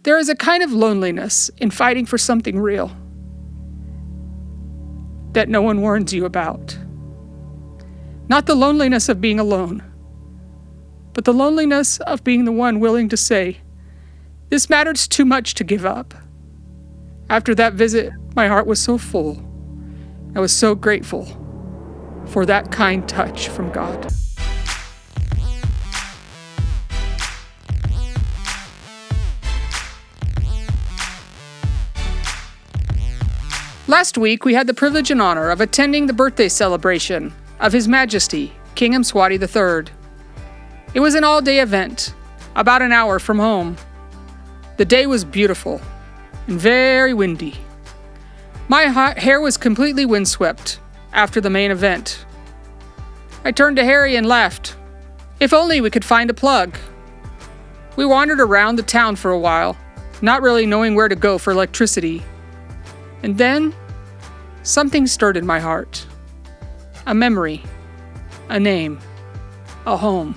There is a kind of loneliness in fighting for something real that no one warns you about. Not the loneliness of being alone, but the loneliness of being the one willing to say, "This matters too much to give up." After that visit, my heart was so full. I was so grateful for that kind touch from God. Last week, we had the privilege and honor of attending the birthday celebration of His Majesty, King Mswati III. It was an all-day event, about an hour from home. The day was beautiful and very windy. My hair was completely windswept after the main event. I turned to Harry and laughed. If only we could find a plug. We wandered around the town for a while, not really knowing where to go for electricity. And then, something stirred in my heart. A memory, a name, a home.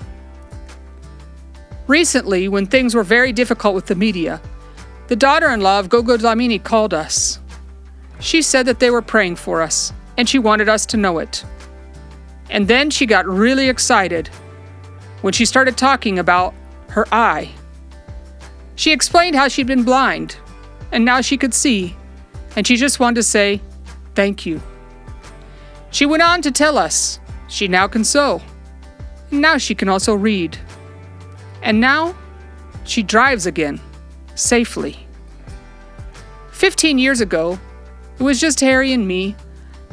Recently, when things were very difficult with the media, the daughter-in-law of Gogo Dlamini called us. She said that they were praying for us, and she wanted us to know it. And then she got really excited when she started talking about her eye. She explained how she'd been blind, and now she could see, and she just wanted to say, "Thank you." She went on to tell us she now can sew, and now she can also read. And now she drives again, safely. 15 years ago, it was just Harry and me,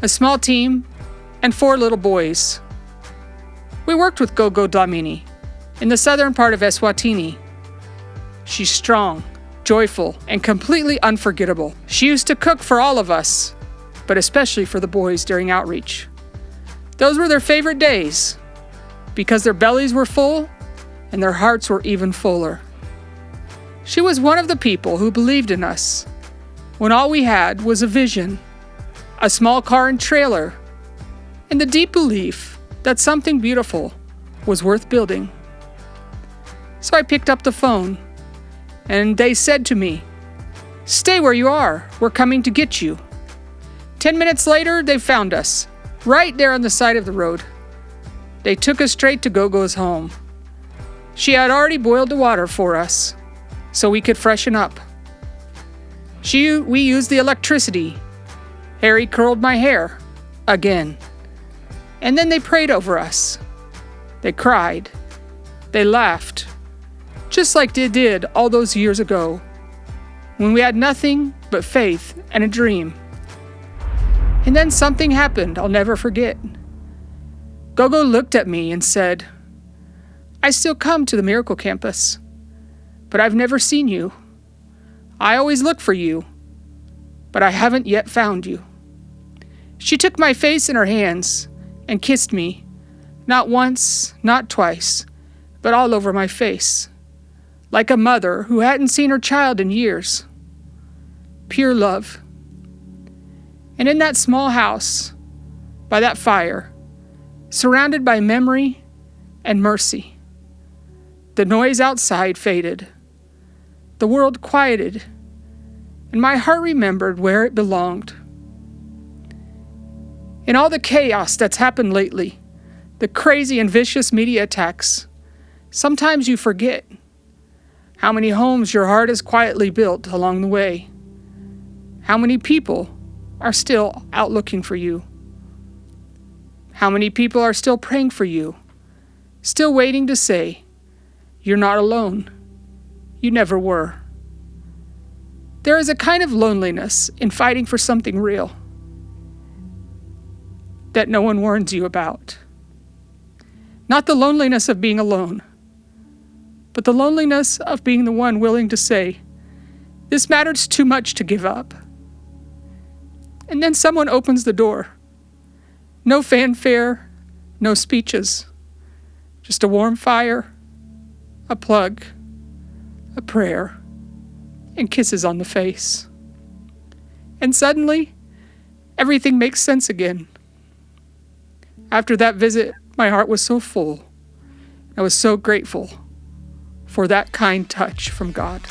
a small team, and 4 little boys. We worked with Gogo Dlamini in the southern part of Eswatini. She's strong, joyful, and completely unforgettable. She used to cook for all of us, but especially for the boys during outreach. Those were their favorite days, because their bellies were full and their hearts were even fuller. She was one of the people who believed in us when all we had was a vision, a small car and trailer, and the deep belief that something beautiful was worth building. So I picked up the phone, and they said to me, "Stay where you are, we're coming to get you." 10 minutes later, they found us, right there on the side of the road. They took us straight to Gogo's home. She had already boiled the water for us, so we could freshen up. We used the electricity. Harry curled my hair, again. And then they prayed over us. They cried. They laughed, just like they did all those years ago, when we had nothing but faith and a dream. And then something happened I'll never forget. Gogo looked at me and said, "I still come to the Miracle Campus, but I've never seen you. I always look for you, but I haven't yet found you." She took my face in her hands and kissed me, not once, not twice, but all over my face, like a mother who hadn't seen her child in years. Pure love. And in that small house, by that fire, surrounded by memory and mercy, the noise outside faded. The world quieted, and my heart remembered where it belonged. In all the chaos that's happened lately, the crazy and vicious media attacks, sometimes you forget how many homes your heart has quietly built along the way. How many people are still out looking for you. How many people are still praying for you, still waiting to say, "You're not alone. You never were." There is a kind of loneliness in fighting for something real that no one warns you about. Not the loneliness of being alone, but the loneliness of being the one willing to say, "This matters too much to give up." And then someone opens the door. No fanfare, no speeches, just a warm fire, a plug, a prayer, and kisses on the face. And suddenly, everything makes sense again. After that visit, my heart was so full. I was so grateful for that kind touch from God.